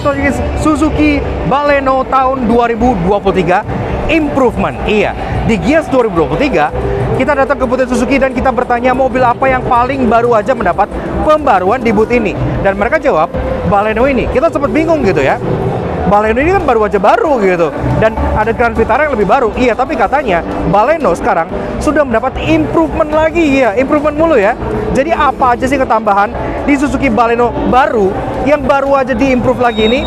Otomatis Suzuki Baleno tahun 2023 improvement. Iya, di Gias 2023 kita datang ke booth Suzuki dan kita bertanya mobil apa yang paling baru aja mendapat pembaruan di booth ini. Dan mereka jawab Baleno ini. Kita sempat bingung gitu ya. Baleno ini kan baru aja baru gitu. Dan ada Grand Vitara yang lebih baru. Iya, tapi katanya Baleno sekarang sudah mendapat improvement lagi. Iya, improvement mulu ya. Jadi apa aja sih ketambahan di Suzuki Baleno baru yang baru aja di-improve lagi ini?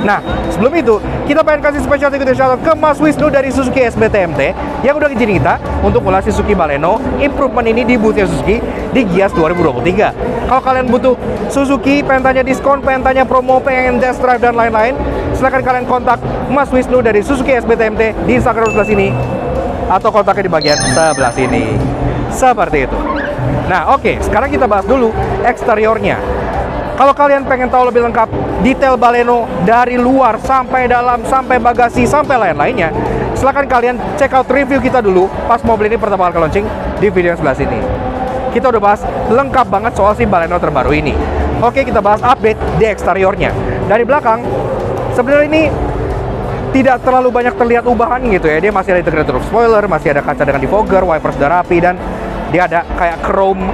Nah, sebelum itu, kita pengen kasih special thank you shout out ke Mas Wisnu dari Suzuki SBTMT yang udah ngizinin kita untuk ulas Suzuki Baleno improvement ini di booth Suzuki di Gias 2023. Kalau kalian butuh Suzuki, pengen tanya diskon, pengen tanya promo, pengen test drive dan lain-lain, silahkan kalian kontak Mas Wisnu dari Suzuki SBTMT di Instagram sebelah sini atau kontaknya di bagian sebelah sini. Seperti itu. Nah, oke, sekarang kita bahas dulu eksteriornya. Kalau kalian pengen tahu lebih lengkap detail Baleno dari luar sampai dalam, sampai bagasi, sampai lain-lainnya, silahkan kalian check out review kita dulu pas mobil ini pertama kali launching di video yang sebelah sini. Kita udah bahas lengkap banget soal si Baleno terbaru ini. Oke, kita bahas update di eksteriornya. Dari belakang, sebenarnya ini tidak terlalu banyak terlihat ubahan gitu ya. Dia masih ada integrated roof spoiler, masih ada kaca dengan defogger, wipers sudah rapi, dan dia ada kayak chrome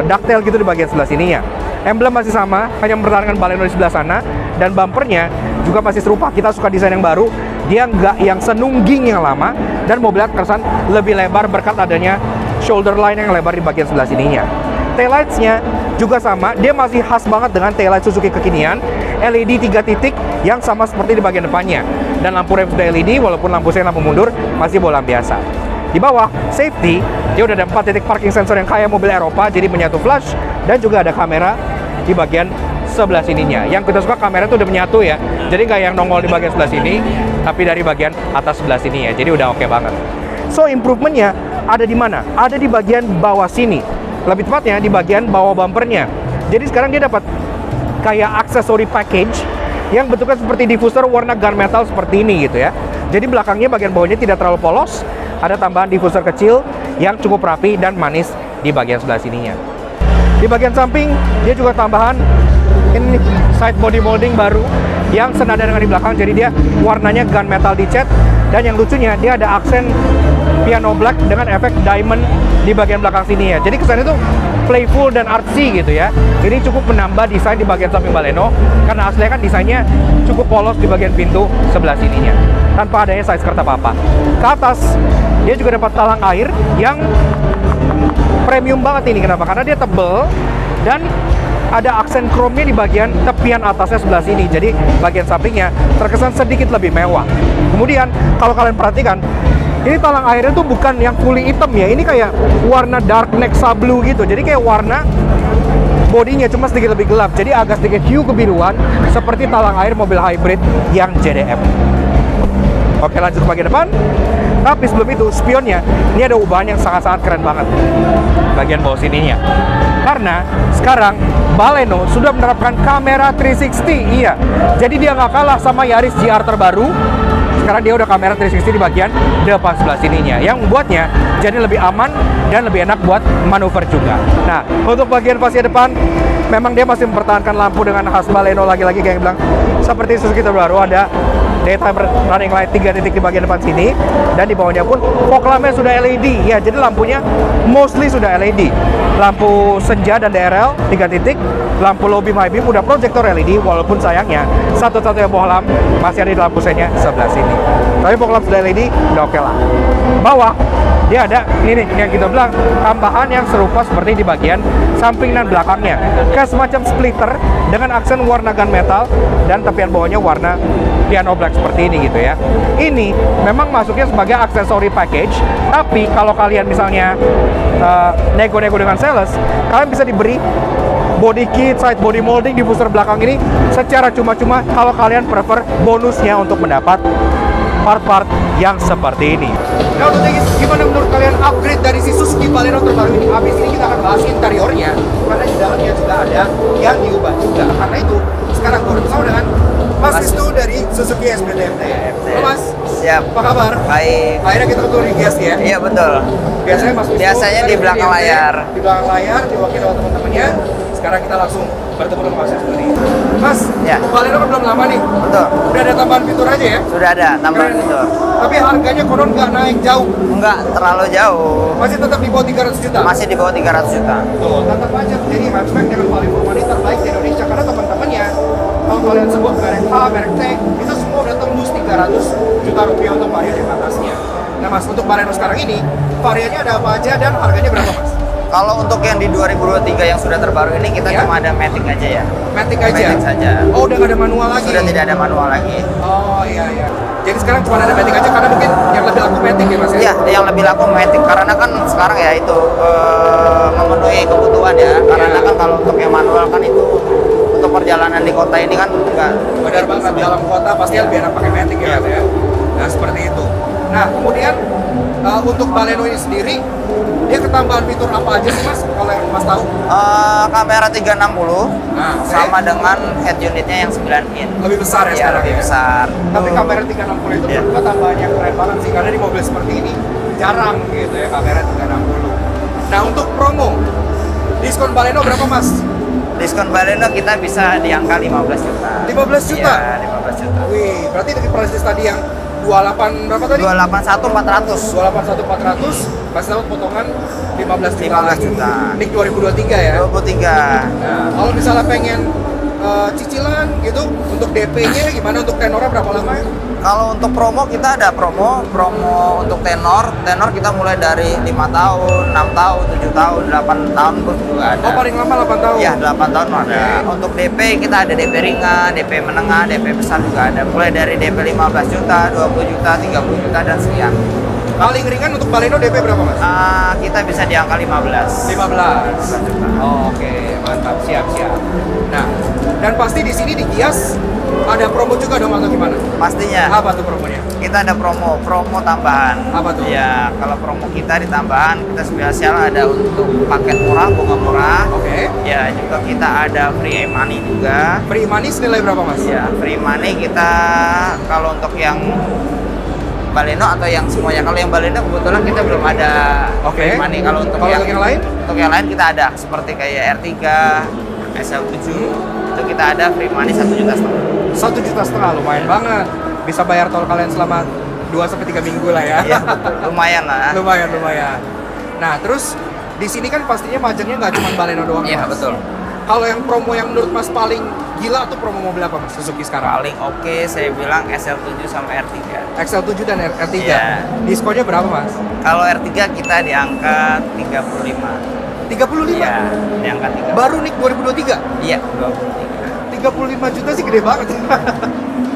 ductile gitu di bagian sebelah sininya. Emblem masih sama, hanya mempertahankan Baleno di sebelah sana. Dan bumpernya juga masih serupa. Kita suka desain yang baru. Dia nggak yang senungging yang lama. Dan mobilnya terkesan lebih lebar berkat adanya shoulder line yang lebar di bagian sebelah sininya. Taillights-nya juga sama. Dia masih khas banget dengan taillight Suzuki kekinian. LED 3 titik yang sama seperti di bagian depannya. Dan lampu rem sudah LED, walaupun lampu sen, lampu mundur masih bolam biasa. Di bawah, safety, dia udah ada 4 titik parking sensor yang kayak mobil Eropa, jadi menyatu flash. Dan juga ada kamera di bagian sebelah sininya. Yang kita suka kamera itu udah menyatu ya. Jadi nggak yang nongol di bagian sebelah sini, tapi dari bagian atas sebelah sini ya. Jadi udah oke banget. So, improvementnya ada di mana? Ada di bagian bawah sini. Lebih tepatnya di bagian bawah bumpernya. Jadi sekarang dia dapat kayak aksesori package yang bentuknya seperti diffuser warna gunmetal seperti ini gitu ya. Jadi belakangnya bagian bawahnya tidak terlalu polos. Ada tambahan diffuser kecil yang cukup rapi dan manis di bagian sebelah sininya. Di bagian samping, dia juga tambahan ini side body molding baru yang senada dengan di belakang. Jadi dia warnanya gunmetal dicat. Dan yang lucunya, dia ada aksen piano black dengan efek diamond di bagian belakang sini ya. Jadi kesannya tuh playful dan artsy gitu ya. Ini cukup menambah desain di bagian samping Baleno. Karena aslinya kan desainnya cukup polos di bagian pintu sebelah sininya. Tanpa adanya side skirt apa-apa. Ke atas, dia juga dapat talang air yang premium banget ini. Kenapa? Karena dia tebel dan ada aksen chrome-nya di bagian tepian atasnya sebelah sini. Jadi bagian sampingnya terkesan sedikit lebih mewah. Kemudian kalau kalian perhatikan, ini talang airnya tuh bukan yang fully hitam ya. Ini kayak warna dark Nexa blue gitu. Jadi kayak warna bodinya cuma sedikit lebih gelap. Jadi agak sedikit hue kebiruan seperti talang air mobil hybrid yang JDM. Oke, lanjut ke bagian depan. Tapi sebelum itu, spionnya, ini ada ubahan yang sangat-sangat keren banget bagian bawah sininya. Karena sekarang Baleno sudah menerapkan kamera 360. Iya, jadi dia nggak kalah sama Yaris GR terbaru. Sekarang dia udah kamera 360 di bagian depan sebelah sininya, yang membuatnya jadi lebih aman dan lebih enak buat manuver juga. Nah, untuk bagian fascia depan, memang dia masih mempertahankan lampu dengan khas Baleno lagi-lagi kayak yang bilang. Seperti Suzuki terbaru ada daytime running light 3 titik di bagian depan sini, dan di bawahnya pun fog lampnya sudah LED ya. Jadi lampunya mostly sudah LED. Lampu senja dan DRL 3 titik, lampu low beam high beam udah proyektor LED, walaupun sayangnya satu-satunya fog lamp masih ada di lampu sennya sebelah sini. Tapi fog lamp sudah LED udah oke lah. Bawah dia ada ini nih yang kita bilang tambahan yang serupa seperti di bagian samping dan belakangnya, kayak semacam splitter dengan aksen warna gunmetal dan tepian bawahnya warna piano black seperti ini gitu ya. Ini memang masuknya sebagai aksesori package, tapi kalau kalian misalnya nego-nego dengan sales, kalian bisa diberi body kit, side body molding, diffuser belakang ini secara cuma-cuma kalau kalian prefer bonusnya untuk mendapat part-part yang seperti ini. Nah, udah guys, gimana menurut kalian upgrade dari si Suzuki Baleno terbaru ini? Habis ini kita akan bahas interiornya, karena di dalamnya juga ada yang diubah juga. Karena itu, sekarang gue bersama dengan Mas Wisnu dari Suzuki SBTMT. Halo Mas. Siap. Apa kabar? Baik. Akhirnya kita ketemu di Gias ya? Iya betul. Biasanya Mas Wisnu Biasanya di belakang layar. Di belakang layar, diwakili oleh teman-temannya. Sekarang kita langsung bertemu dengan Mas Wisnu. Mas, Ya. Baleno kan belum lama nih. Betul. Udah ada tambahan fitur aja ya? Sudah ada tambahan Keren. fitur. Tapi harganya konon nggak naik jauh. Enggak terlalu jauh. Masih tetap di bawah 300 juta. Masih di bawah 300 juta. Tuh, tetap aja jadi hatchback dengan value for money terbaik di Indonesia karena teman-temannya kalau kalian sebut merek A, merek C, itu semua udah tembus 300 juta rupiah untuk varian di atasnya. Nah Mas, untuk Baleno sekarang ini variannya ada apa aja dan harganya berapa Mas? Kalau untuk yang di 2023 yang sudah terbaru ini kita Ya. cuma ada Matic aja ya. Matic aja? Matic saja. Oh, udah nggak ada manual lagi? Sudah tidak ada manual lagi. Oh iya iya. Jadi sekarang cuma ada Matic aja karena mungkin yang lebih laku Matic ya Mas ya? Iya, yang lebih laku Matic karena kan sekarang ya itu memenuhi kebutuhan ya. Karena kan kalau untuk yang manual kan itu untuk perjalanan di kota ini kan enggak. Benar banget, dalam kota pasti lebih enak pakai Matic ya Mas ya. Nah seperti itu. Nah kemudian untuk Baleno ini sendiri dia ketambahan fitur apa aja sih Mas? Kalau yang Mas tahu? Kamera 360 Nah, sama dengan head unitnya yang 9 in. lebih besar ya Iya, sekarang lebih ya? besar. Tapi kamera 360 itu Iya. menurut gua tambahan yang keren banget sih karena di mobil seperti ini jarang gitu ya kamera 360. Nah untuk promo diskon Baleno berapa Mas? Diskon Baleno kita bisa di angka 15 juta. 15 juta? Iya, 15 juta. Wih, berarti dari price list tadi yang 28 berapa tadi? 281 400. 281 400 masih dapat potongan 15 juta 15 lagi. juta. Ini 2023 ya. 23. Nah, kalau misalnya pengen cicilan gitu untuk DP-nya gimana, untuk tenornya berapa lama ya? Kalau untuk promo kita ada promo untuk tenor kita mulai dari 5 tahun, 6 tahun, 7 tahun, 8 tahun pun juga ada. Oh paling lama 8 tahun? Iya, 8 tahun ada. Oke. Untuk DP kita ada DP ringan, DP menengah, DP besar juga ada. Mulai dari DP 15 juta, 20 juta, 30 juta dan sekian. Paling ringan untuk Baleno DP berapa Mas? Kita bisa di angka 15. 15. juta. Oh, oke, mantap, siap. Nah, dan pasti di sini di Gias ada promo juga dong atau gimana? Pastinya. Apa tuh promonya? Kita ada promo tambahan. Apa tuh? Ya, kalau promo kita di tambahan, kita spesial ada untuk paket murah, bunga murah. Oke. Ya, juga kita ada free money juga. Free money nilai berapa Mas? Ya, free money kita kalau untuk yang Baleno atau yang semuanya. Kalau yang Baleno kebetulan kita belum ada Oke. free money. Kalau untuk Kalau yang lain? Untuk yang lain kita ada seperti kayak R3, SL7 itu kita ada free money 1,5 juta. 1,5 juta lumayan banget. Bisa bayar tol kalian selama 2-3 minggu lah ya. Iya, betul. Lumayan lah. lumayan. Nah, terus di sini kan pastinya majangnya nggak cuma Baleno doang. Iya, Mas. betul. Kalau yang promo yang menurut Mas paling gila tuh promo mobil apa Mas Suzuki sekarang? Paling oke saya bilang SL7 sama R3. XL7 dan R3. Iya. Diskonnya berapa Mas? Kalau R3 kita di angka 35. 35? Iya, di angka 35. Baru nih 2023? Iya, 23. 35 juta sih gede banget.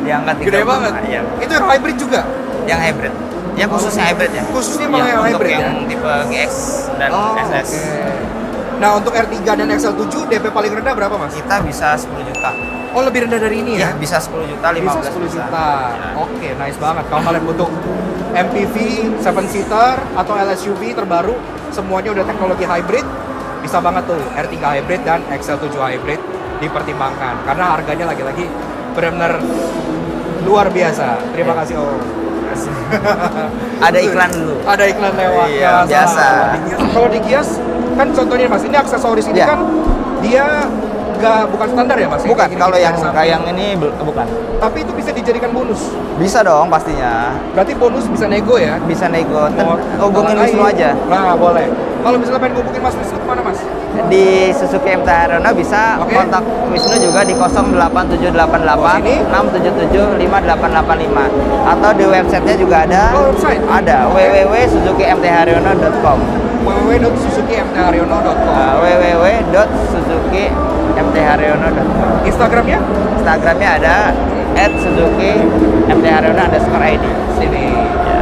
Di angka 35. Gede banget. Iya. Itu yang hybrid juga? Yang hybrid. Ya khususnya hybrid ya. Khususnya malah yang untuk hybrid yang ya? tipe GX dan SS. oke. Nah, untuk R3 dan XL7 DP paling rendah berapa Mas? Kita bisa 10 juta. Oh, lebih rendah dari ini ya? Iya, bisa 10 juta, 15 Bisa 10 juta. Ya. Oke, nice banget. Kalau kalian butuh MPV, 7 seater atau LSUV terbaru, semuanya udah teknologi hybrid, bisa banget tuh R3 hybrid dan XL7 hybrid dipertimbangkan. Karena harganya lagi-lagi benar-benar luar biasa. Terima kasih Om. Ada iklan dulu. Ada iklan lewat. Iya, nggak biasa. salah. Kalau di Gias kan contohnya Mas, ini aksesoris ini Iya. kan dia bukan standar ya Mas? Bukan, Kayak kalau gini-gini yang sama. kayak yang ini bukan. Tapi itu bisa dijadikan bonus. Bisa dong pastinya. Berarti bonus bisa nego ya? Bisa nego. Mau Hubungin Wisnu lain. aja. Nah, boleh. Kalau misalnya pengen ngubungin Mas Wisnu kemana Mas? Di Suzuki MT Haryono bisa Oke. kontak Wisnu juga di 08788 sini. 677 5885 atau di websitenya juga ada. Oh, website? Ada www.suzukimtharyono.com www.suzukimtharyono.com. www.suzukimtharyono.com. Instagramnya? Instagramnya ada @suzukimtharyono_id. Sini. Ya.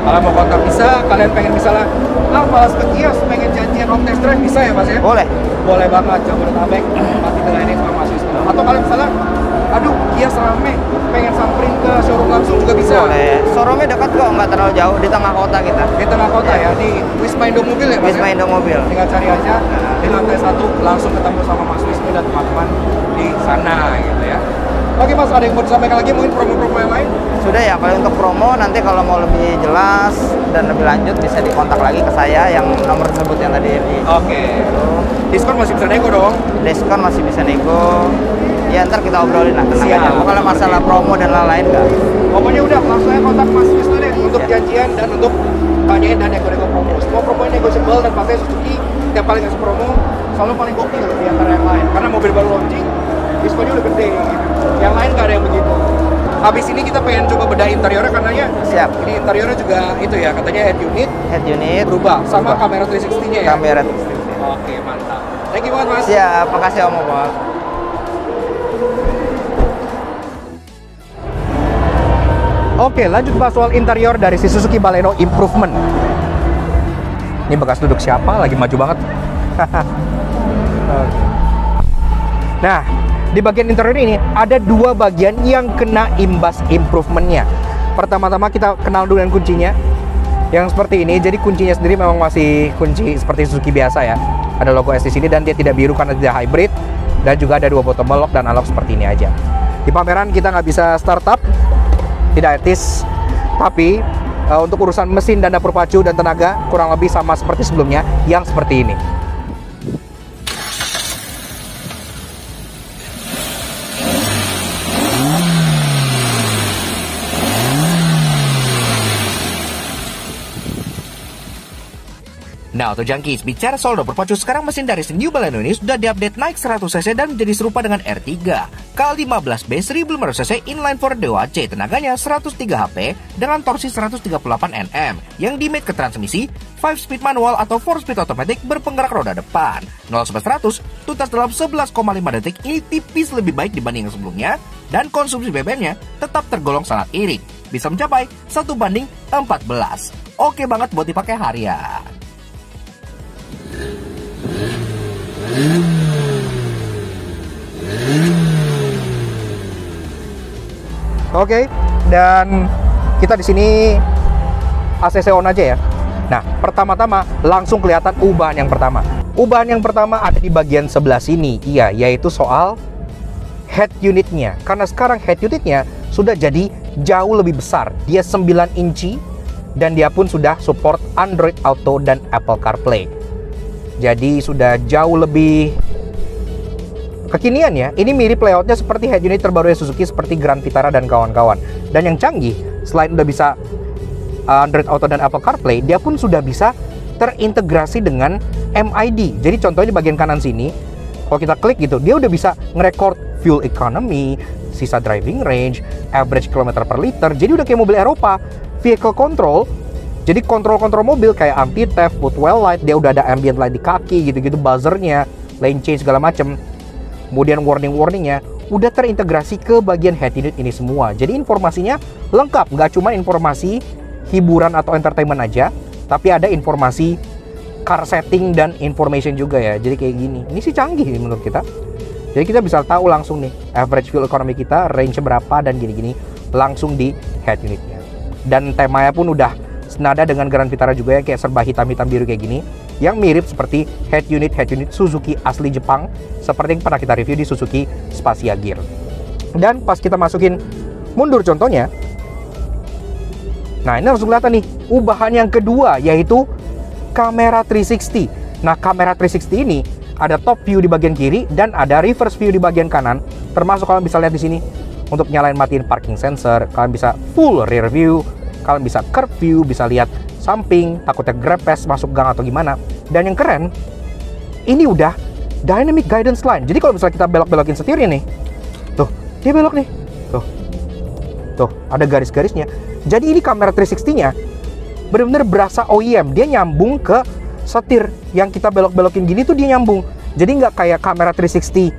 Kalau mau kontak bisa, kalian pengen misalnya malas ke Gias, pengen janjian home test drive bisa ya Mas ya? Boleh. Boleh banget, Jabodetabek pasti dilayani sama Mas Wisnu. Atau kalian misalnya, aduh Gias rame, pengen samperin ke showroom langsung juga bisa. Boleh. Showroomnya dekat kok, nggak terlalu jauh, di tengah kota kita. Di tengah kota ya, di Wisma Indomobil ya Mas? Wisma ya? Indomobil. Tinggal cari aja di lantai 1 langsung ketemu sama Mas Wisnu dan teman-teman di sana gitu ya. Oke Mas, ada yang mau disampaikan lagi mungkin promo-promo yang lain? Sudah ya, paling untuk promo nanti kalau mau lebih jelas dan lebih lanjut bisa dikontak lagi ke saya yang nomor tersebut yang tadi di. Oke. Diskon masih bisa nego dong? Diskon masih bisa nego. Ya ntar kita obrolin lah, tenang Siap. aja. Kalau masalah promo dan lain-lain enggak. Pokoknya udah langsung aja kontak Mas Wisnu deh untuk janjian dan untuk tanyain dan nego-nego promo. Semua promo yang negosiable dan pakai Suzuki tiap kali ngasih promo selalu paling gokil di antara yang lain. Karena mobil baru launching, diskonnya udah gede gitu. Yang lain nggak ada yang begitu. Habis ini kita pengen coba bedah interiornya karena ya Siap. ini interiornya juga itu ya katanya Head unit berubah sama kamera 360-nya ya. kamera 360. Oke, mantap. Thank you banget Mas. Siap, makasih Om Opal. Oke, lanjut bahas soal interior dari si Suzuki Baleno Improvement. Ini bekas duduk siapa? Lagi maju banget. Nah, di bagian interior ini ada dua bagian yang kena imbas improvementnya. Pertama-tama kita kenal dulu dengan kuncinya. Yang seperti ini, jadi kuncinya sendiri memang masih kunci seperti Suzuki biasa ya. Ada logo S di sini dan dia tidak biru karena tidak hybrid. Dan juga ada dua portable lock dan unlock seperti ini aja. Di pameran kita nggak bisa startup, tidak etis, tapi untuk urusan mesin dan dapur pacu dan tenaga kurang lebih sama seperti sebelumnya yang seperti ini. Nah, Auto Junkies, bicara soal dapur pacu, sekarang mesin dari New Baleno ini sudah diupdate naik 100cc dan menjadi serupa dengan R3. K15B 1500cc inline 4 DOHC, tenaganya 103 HP dengan torsi 138 Nm, yang dimate ke transmisi 5-speed manual atau 4-speed automatic berpenggerak roda depan. 0-100 tuntas dalam 11,5 detik, ini tipis lebih baik dibanding yang sebelumnya, dan konsumsi BBM-nya tetap tergolong sangat irit, bisa mencapai 1:14. Oke banget buat dipakai harian. Oke, dan kita di sini ACC on aja ya. Nah, pertama-tama langsung kelihatan ubahan yang pertama. Ubahan yang pertama ada di bagian sebelah sini, iya, yaitu soal head unitnya. Karena sekarang head unitnya sudah jadi jauh lebih besar. Dia 9 inci dan dia pun sudah support Android Auto dan Apple CarPlay. Jadi sudah jauh lebih kekinian ya. Ini mirip layoutnya seperti head unit terbaru Suzuki seperti Grand Vitara dan kawan-kawan. Dan yang canggih, selain udah bisa Android Auto dan Apple CarPlay, dia pun sudah bisa terintegrasi dengan MID. Jadi contohnya di bagian kanan sini, kalau kita klik gitu, dia udah bisa ngerekord fuel economy, sisa driving range, average kilometer per liter. Jadi udah kayak mobil Eropa. Vehicle control, jadi kontrol-kontrol mobil kayak anti-theft, put well light, dia udah ada ambient light di kaki gitu-gitu, buzzernya, lane change segala macem. Kemudian warning-warningnya udah terintegrasi ke bagian head unit ini semua. Jadi informasinya lengkap, nggak cuma informasi hiburan atau entertainment aja, tapi ada informasi car setting dan information juga ya. Jadi kayak gini, ini sih canggih menurut kita. Jadi kita bisa tahu langsung nih average fuel economy kita, range berapa dan gini-gini langsung di head unitnya. Dan temanya pun udah senada dengan Grand Vitara juga ya, kayak serba hitam-hitam biru kayak gini, yang mirip seperti head unit Suzuki asli Jepang seperti yang pernah kita review di Suzuki Spacia Gear. Dan pas kita masukin mundur contohnya, nah ini langsung kelihatan nih ubahan yang kedua, yaitu kamera 360. Nah, kamera 360 ini ada top view di bagian kiri dan ada reverse view di bagian kanan. Termasuk kalian bisa lihat di sini untuk nyalain matiin parking sensor, kalian bisa full rear view, kalian bisa curve view, bisa lihat samping, takutnya grab pass masuk gang atau gimana. Dan yang keren, ini udah dynamic guidance line. Jadi kalau misalnya kita belok-belokin setirnya nih, tuh, dia belok nih, tuh, ada garis-garisnya. Jadi ini kamera 360-nya bener-bener berasa OEM, dia nyambung ke setir. Yang kita belok-belokin gini tuh dia nyambung. Jadi nggak kayak kamera 360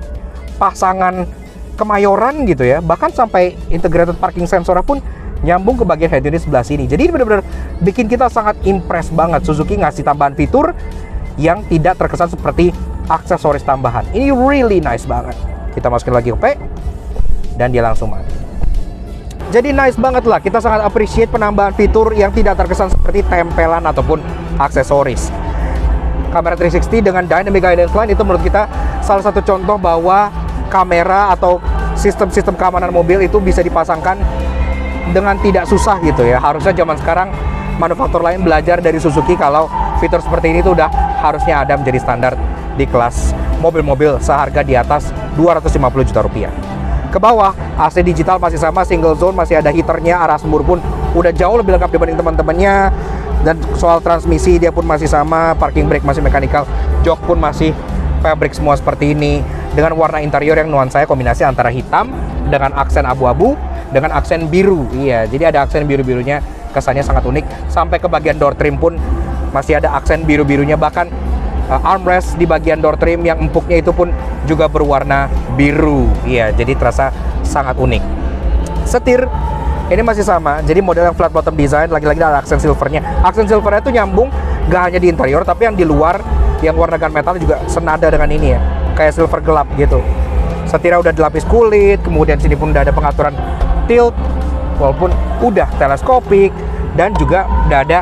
pasangan Kemayoran gitu ya. Bahkan sampai integrated parking sensor pun nyambung ke bagian head unit sebelah sini. Jadi ini benar-benar bikin kita sangat impress banget. Suzuki ngasih tambahan fitur yang tidak terkesan seperti aksesoris tambahan. Ini really nice banget. Kita masukin lagi ke P dan dia langsung mati. Jadi nice banget lah. Kita sangat appreciate penambahan fitur yang tidak terkesan seperti tempelan ataupun aksesoris. Kamera 360 dengan dynamic guidance line itu menurut kita salah satu contoh bahwa kamera atau sistem-sistem keamanan mobil itu bisa dipasangkan dengan tidak susah gitu ya. Harusnya zaman sekarang manufaktur lain belajar dari Suzuki kalau fitur seperti ini tuh udah harusnya ada menjadi standar di kelas mobil-mobil seharga di atas 250 juta rupiah. Ke bawah, AC digital masih sama, single zone, masih ada heaternya, arah sembur pun udah jauh lebih lengkap dibanding teman-temannya. Dan soal transmisi dia pun masih sama, parking brake masih mechanical, jok pun masih fabric semua seperti ini. Dengan warna interior yang nuansanya kombinasi antara hitam dengan aksen abu-abu dengan aksen biru. Iya, jadi ada aksen biru-birunya, kesannya sangat unik. Sampai ke bagian door trim pun masih ada aksen biru-birunya, bahkan armrest di bagian door trim yang empuknya itu pun juga berwarna biru. Iya, jadi terasa sangat unik. Setir ini masih sama, jadi model yang flat bottom design, lagi-lagi ada aksen silvernya. Aksen silvernya itu nyambung gak hanya di interior, tapi yang di luar yang warna gunmetal juga senada dengan ini ya, kayak silver gelap gitu. Setirnya udah dilapis kulit, kemudian sini pun udah ada pengaturan tilt, walaupun udah teleskopik, dan juga udah ada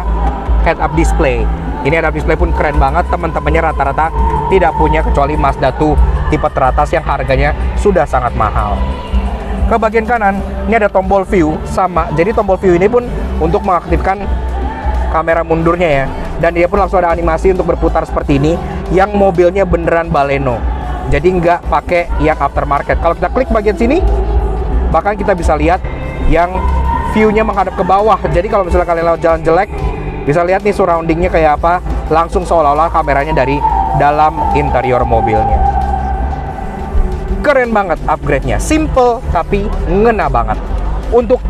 head up display. Ini head up display pun keren banget, teman-temannya rata-rata tidak punya kecuali Mazda 2 tipe teratas yang harganya sudah sangat mahal. Ke bagian kanan, ini ada tombol view sama. Jadi tombol view ini pun untuk mengaktifkan kamera mundurnya ya. Dan dia pun langsung ada animasi untuk berputar seperti ini, yang mobilnya beneran Baleno. Jadi nggak pakai yang aftermarket. Kalau kita klik bagian sini, bahkan kita bisa lihat yang view-nya menghadap ke bawah. Jadi kalau misalnya kalian lewat jalan jelek, bisa lihat nih surroundingnya kayak apa, langsung seolah-olah kameranya dari dalam interior mobilnya. Keren banget upgrade-nya, simple tapi ngena banget. Untuk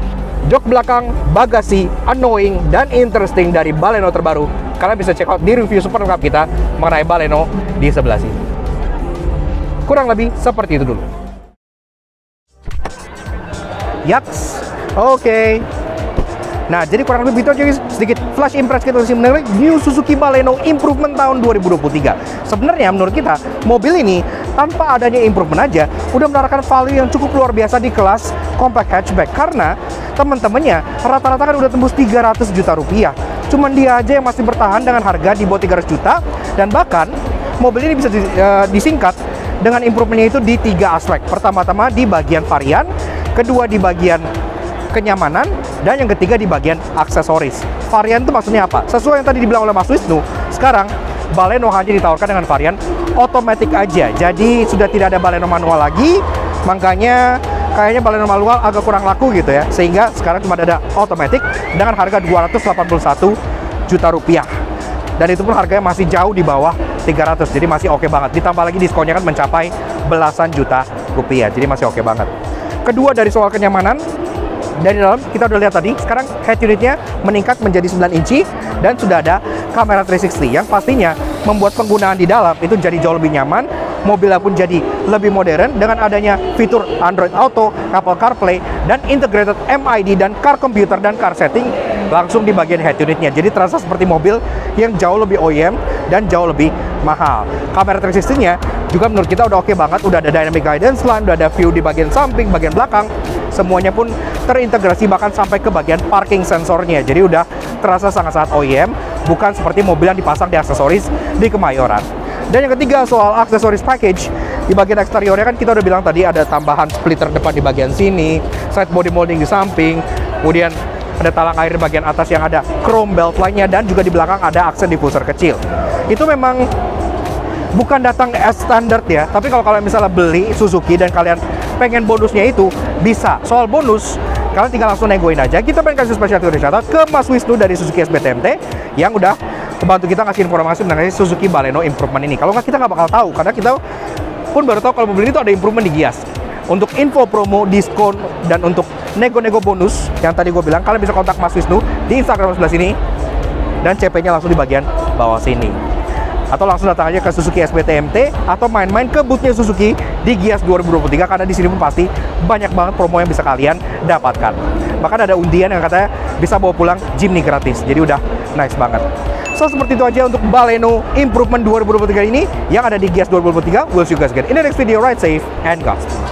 jok belakang, bagasi, annoying, dan interesting dari Baleno terbaru, kalian bisa check out di review super lengkap kita mengenai Baleno di sebelah sini. Kurang lebih seperti itu dulu. Yaks, oke. Nah, jadi kurang lebih itu aja sedikit flash impress kita mengenai New Suzuki Baleno Improvement tahun 2023. Sebenarnya menurut kita, mobil ini tanpa adanya improvement aja udah menawarkan value yang cukup luar biasa di kelas compact hatchback. Karena teman-temannya rata-rata kan udah tembus 300 juta rupiah. Cuman dia aja yang masih bertahan dengan harga di bawah 300 juta. Dan bahkan mobil ini bisa disingkat dengan improvementnya itu di 3 aspek. Pertama-tama di bagian varian, kedua di bagian kenyamanan, dan yang ketiga di bagian aksesoris. Varian itu maksudnya apa? Sesuai yang tadi dibilang oleh Mas Wisnu, sekarang Baleno hanya ditawarkan dengan varian otomatis aja. Jadi sudah tidak ada Baleno manual lagi, makanya kayaknya Baleno manual agak kurang laku gitu ya. Sehingga sekarang cuma ada otomatis dengan harga 281 juta rupiah. Dan itu pun harganya masih jauh di bawah 300, jadi masih oke banget. Ditambah lagi diskonnya kan mencapai belasan juta rupiah, jadi masih oke banget. Kedua, dari soal kenyamanan, dari dalam kita udah lihat tadi, sekarang head unitnya meningkat menjadi 9 inci dan sudah ada kamera 360 yang pastinya membuat penggunaan di dalam itu jadi jauh lebih nyaman. Mobilnya pun jadi lebih modern dengan adanya fitur Android Auto, Apple CarPlay, dan integrated MID dan car computer dan car setting langsung di bagian head unitnya. Jadi terasa seperti mobil yang jauh lebih OEM dan jauh lebih mahal. Kamera 360-nya juga menurut kita udah oke banget, udah ada dynamic guidance line, udah ada view di bagian samping, bagian belakang, semuanya pun terintegrasi bahkan sampai ke bagian parking sensornya. Jadi udah terasa sangat-sangat OEM, bukan seperti mobil yang dipasang di aksesoris di Kemayoran. Dan yang ketiga, soal aksesoris package, di bagian eksteriornya kan kita udah bilang tadi ada tambahan splitter depan di bagian sini, side body molding di samping, kemudian ada talang air di bagian atas yang ada chrome belt line-nya, dan juga di belakang ada aksen diffuser kecil. Itu memang bukan datang as standard ya, tapi kalau kalian misalnya beli Suzuki dan kalian pengen bonusnya itu bisa. Soal bonus, kalian tinggal langsung negoin aja. Kita pengen kasih spesial tercatat ke Mas Wisnu dari Suzuki SBTMT yang udah membantu kita ngasih informasi mengenai Suzuki Baleno Improvement ini. Kalau nggak, kita nggak bakal tahu, karena kita pun baru tahu kalau mobil ini tuh ada improvement di Gias. Untuk info promo, diskon, dan untuk nego-nego bonus yang tadi gue bilang, kalian bisa kontak Mas Wisnu di Instagram sebelah sini, dan CP-nya langsung di bagian bawah sini. Atau langsung datang aja ke Suzuki SBTMT atau main-main ke boothnya Suzuki di Gias 2023, karena di sini pun pasti banyak banget promo yang bisa kalian dapatkan. Bahkan ada undian yang katanya bisa bawa pulang Jimny gratis. Jadi udah nice banget. So, seperti itu aja untuk Baleno Improvement 2023 ini yang ada di Gias 2023. We'll see you guys again in the next video. Ride safe and Godspeed.